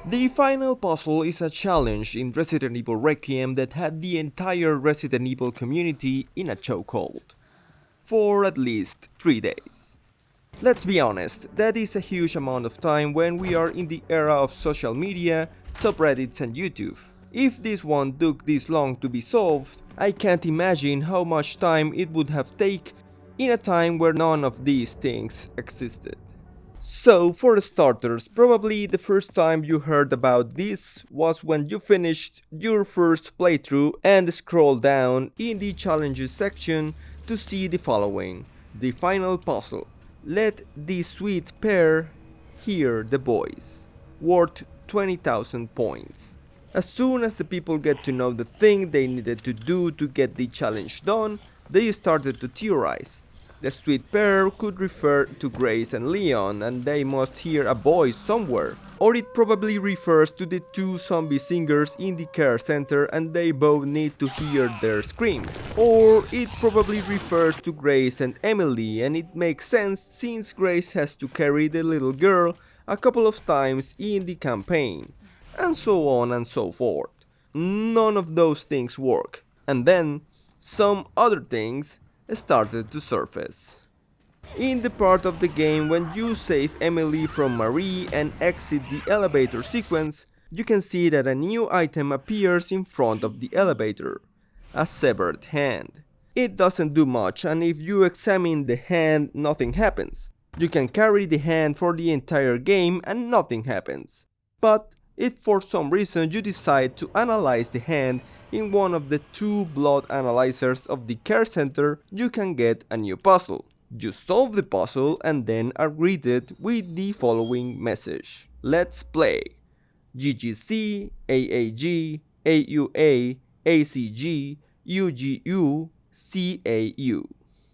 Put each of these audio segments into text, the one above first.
The final puzzle is a challenge in Resident Evil Requiem that had the entire Resident Evil community in a chokehold for at least 3 days. Let's be honest, that is a huge amount of time when we are in the era of social media, subreddits and YouTube. If this one took this long to be solved, I can't imagine how much time it would have taken in a time where none of these things existed. So, for starters, probably the first time you heard about this was when you finished your first playthrough and scrolled down in the challenges section to see the following: the final puzzle. Let the sweet pair hear the voice, worth 20,000 points. As soon as the people get to know the thing they needed to do to get the challenge done, they started to theorize. The sweet pair could refer to Grace and Leon, and they must hear a voice somewhere. Or it probably refers to the two zombie singers in the care center and they both need to hear their screams. Or it probably refers to Grace and Emily, and it makes sense since Grace has to carry the little girl a couple of times in the campaign. And so on and so forth. None of those things work. And then, some other things started to surface. In the part of the game when you save Emily from Marie and exit the elevator sequence, you can see that a new item appears in front of the elevator: a severed hand. It doesn't do much, and if you examine the hand, nothing happens. You can carry the hand for the entire game and nothing happens. But if for some reason you decide to analyze the hand in one of the two blood analyzers of the care center, you can get a new puzzle. You solve the puzzle and then are greeted with the following message: let's play. GGC, AAG, AUA, ACG, UGU, CAU.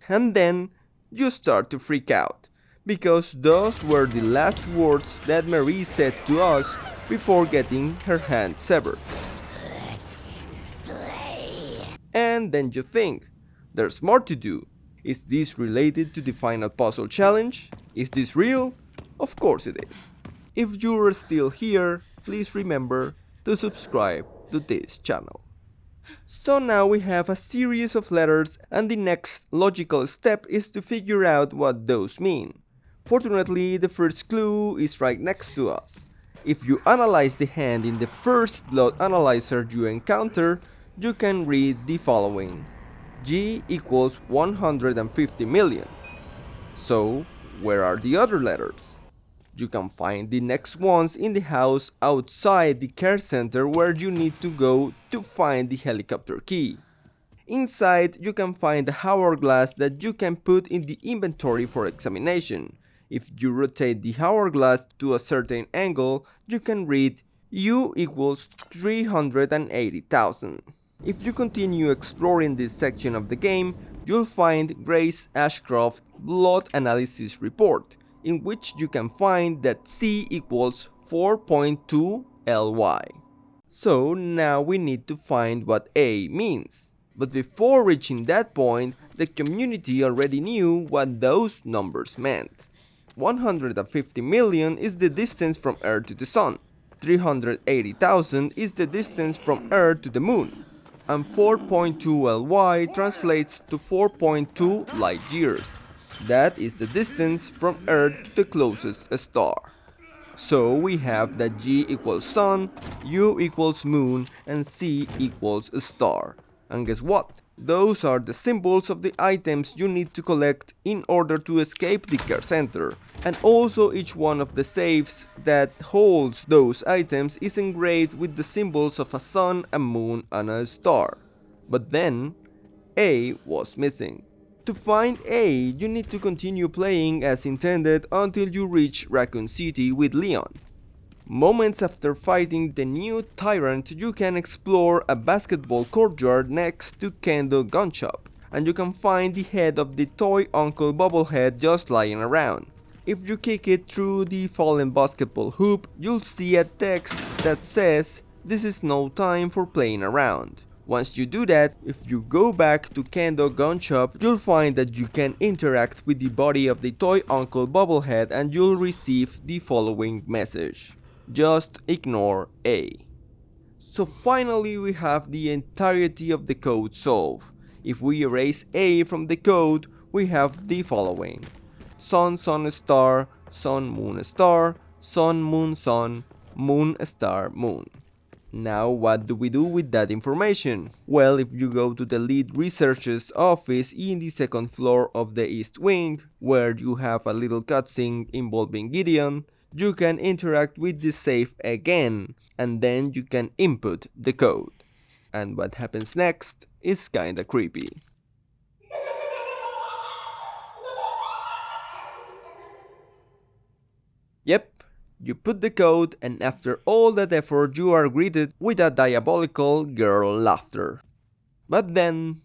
And then you start to freak out, because those were the last words that Marie said to us before getting her hand severed. And then you think, there's more to do. Is this related to the final puzzle challenge? Is this real? Of course it is. If you're still here, please remember to subscribe to this channel. So now we have a series of letters, and the next logical step is to figure out what those mean. Fortunately, the first clue is right next to us. If you analyze the hand in the first blood analyzer you encounter, you can read the following: G equals 150 million. So, where are the other letters? You can find the next ones in the house outside the care center where you need to go to find the helicopter key. Inside, you can find a hourglass that you can put in the inventory for examination. If you rotate the hourglass to a certain angle, you can read U equals 380,000. If you continue exploring this section of the game, you'll find Grace Ashcroft Blood Analysis Report, in which you can find that C equals 4.2 LY. So now we need to find what A means. But before reaching that point, the community already knew what those numbers meant. 150 million is the distance from Earth to the Sun. 380,000 is the distance from Earth to the Moon. And 4.2 LY translates to 4.2 light years. That is the distance from Earth to the closest star. So we have that G equals Sun, U equals Moon, and C equals star. And guess what? Those are the symbols of the items you need to collect in order to escape the care center. And also each one of the safes that holds those items is engraved with the symbols of a sun, a moon, and a star. But then, A was missing. To find A, you need to continue playing as intended until you reach Raccoon City with Leon. Moments after fighting the new tyrant, you can explore a basketball courtyard next to Kendo Gun Shop, and you can find the head of the toy Uncle Bobblehead just lying around. If you kick it through the fallen basketball hoop, you'll see a text that says, "This is no time for playing around." Once you do that, if you go back to Kendo Gun Shop, you'll find that you can interact with the body of the toy Uncle Bobblehead and you'll receive the following message: Just ignore A. So finally we have the entirety of the code solved. If we erase A from the code, we have the following: sun, sun, star, sun, moon, star, sun, moon, moon, star, moon. Now what do we do with that information? Well, if you go to the lead researcher's office in the second floor of the East Wing, where you have a little cutscene involving Gideon, you can interact with the safe again, and then you can input the code. And what happens next is kinda creepy. Yep, you put the code, and after all that effort you are greeted with a diabolical girl laughter. But then,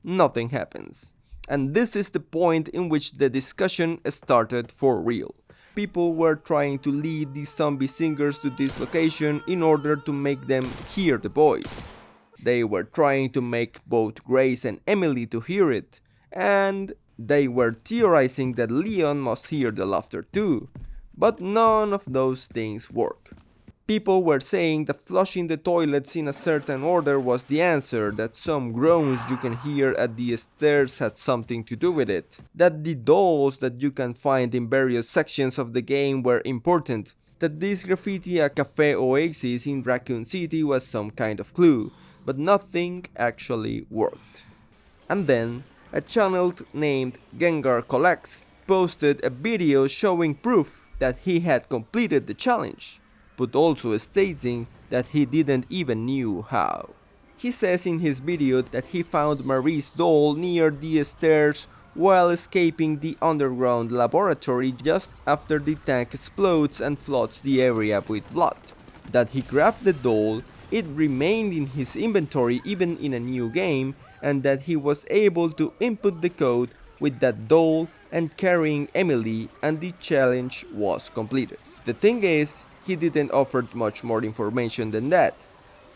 nothing happens. And this is the point in which the discussion started for real. People were trying to lead the zombie singers to this location in order to make them hear the voice. They were trying to make both Grace and Emily to hear it, and they were theorizing that Leon must hear the laughter too. But none of those things work. People were saying that flushing the toilets in a certain order was the answer, that some groans you can hear at the stairs had something to do with it, that the dolls that you can find in various sections of the game were important, that this graffiti a cafe oasis in Raccoon City was some kind of clue, but nothing actually worked. And then, a channel named Gengar Collects posted a video showing proof that he had completed the challenge, but also stating that he didn't even knew how. He says in his video that he found Marie's doll near the stairs while escaping the underground laboratory just after the tank explodes and floods the area with blood. That he grabbed the doll, it remained in his inventory even in a new game, and that he was able to input the code with that doll and carrying Emily, and the challenge was completed. The thing is, he didn't offer much more information than that,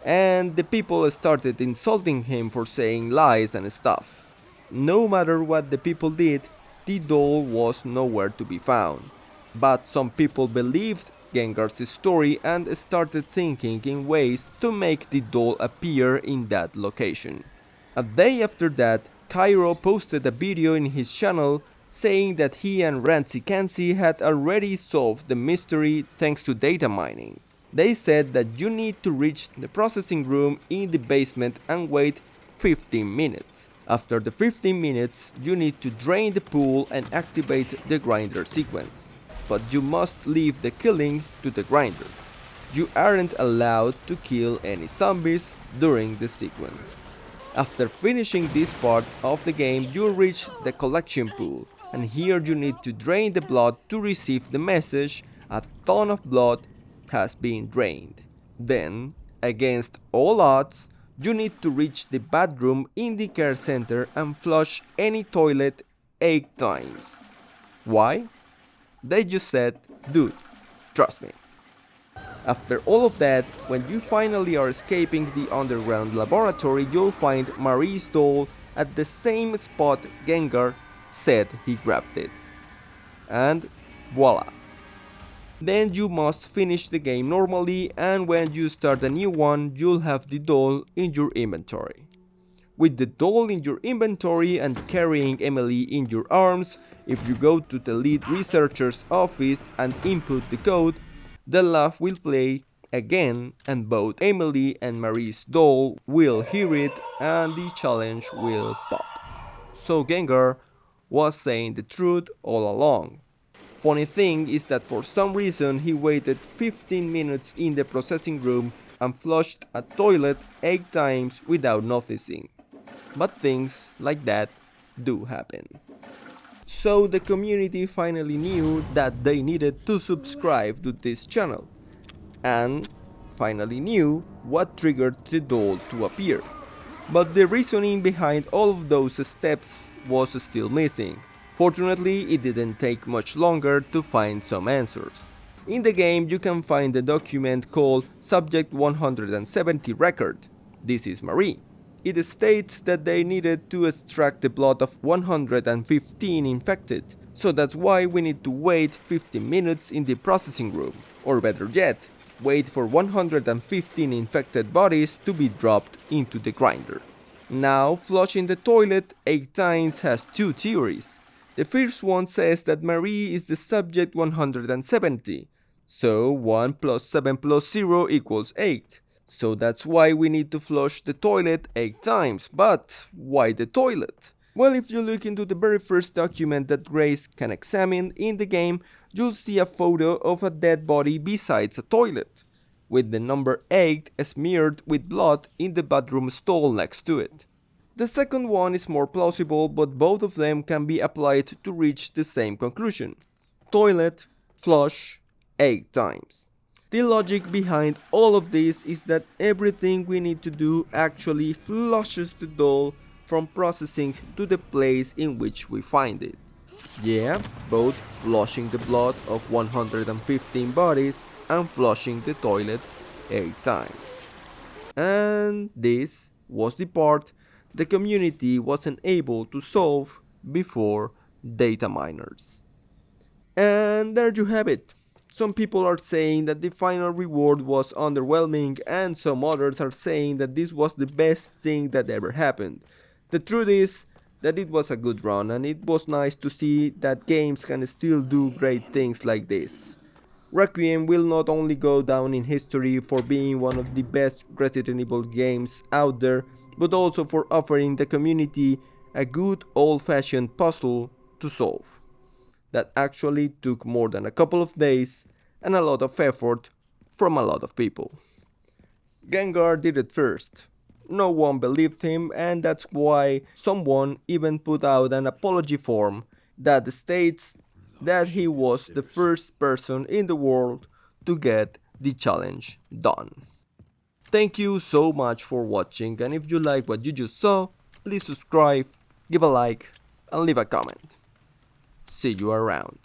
and the people started insulting him for saying lies and stuff. No matter what the people did, the doll was nowhere to be found. But some people believed Gengar's story and started thinking in ways to make the doll appear in that location. A day after that, Cairo posted a video in his channel saying that he and Rancy Kansi had already solved the mystery thanks to data mining. They said that you need to reach the processing room in the basement and wait 15 minutes. After the 15 minutes, you need to drain the pool and activate the grinder sequence. But you must leave the killing to the grinder. You aren't allowed to kill any zombies during the sequence. After finishing this part of the game, you'll reach the collection pool, and here you need to drain the blood to receive the message: a ton of blood has been drained. Then, against all odds, you need to reach the bathroom in the care center and flush any toilet 8 times. Why? They just said, dude, trust me. After all of that, when you finally are escaping the underground laboratory, you'll find Marie's doll at the same spot Gengar said he grabbed it. And voila. Then you must finish the game normally, and when you start a new one, you'll have the doll in your inventory. With the doll in your inventory and carrying Emily in your arms, if you go to the lead researcher's office and input the code, the laugh will play again, and both Emily and Marie's doll will hear it, and the challenge will pop. So Gengar was saying the truth all along. Funny thing is that for some reason he waited 15 minutes in the processing room and flushed a toilet 8 times without noticing. But things like that do happen. So the community finally knew that they needed to subscribe to this channel, and finally knew what triggered the doll to appear. But the reasoning behind all of those steps was still missing. Fortunately, it didn't take much longer to find some answers. In the game you can find a document called Subject 170 Record. This is Marie. It states that they needed to extract the blood of 115 infected, so that's why we need to wait 15 minutes in the processing room. Or better yet, wait for 115 infected bodies to be dropped into the grinder. Now, flushing the toilet 8 times has two theories. The first one says that Marie is the subject 170, so 1 plus 7 plus 0 equals 8. So that's why we need to flush the toilet 8 times. But why the toilet? Well, if you look into the very first document that Grace can examine in the game, you'll see a photo of a dead body besides a toilet, with the number 8 smeared with blood in the bathroom stall next to it. The second one is more plausible, but both of them can be applied to reach the same conclusion. Toilet, flush, 8 times. The logic behind all of this is that everything we need to do actually flushes the doll from processing to the place in which we find it. Yeah, both flushing the blood of 115 bodies and flushing the toilet 8 times. And this was the part the community wasn't able to solve before data miners. And there you have it. Some people are saying that the final reward was underwhelming, and some others are saying that this was the best thing that ever happened. The truth is that it was a good run, and it was nice to see that games can still do great things like this. Requiem will not only go down in history for being one of the best Resident Evil games out there, but also for offering the community a good old-fashioned puzzle to solve. That actually took more than a couple of days and a lot of effort from a lot of people. Gengar did it first. No one believed him, and that's why someone even put out an apology form that states that he was the first person in the world to get the challenge done. Thank you so much for watching, and if you like what you just saw, please subscribe, give a like, and leave a comment. See you around.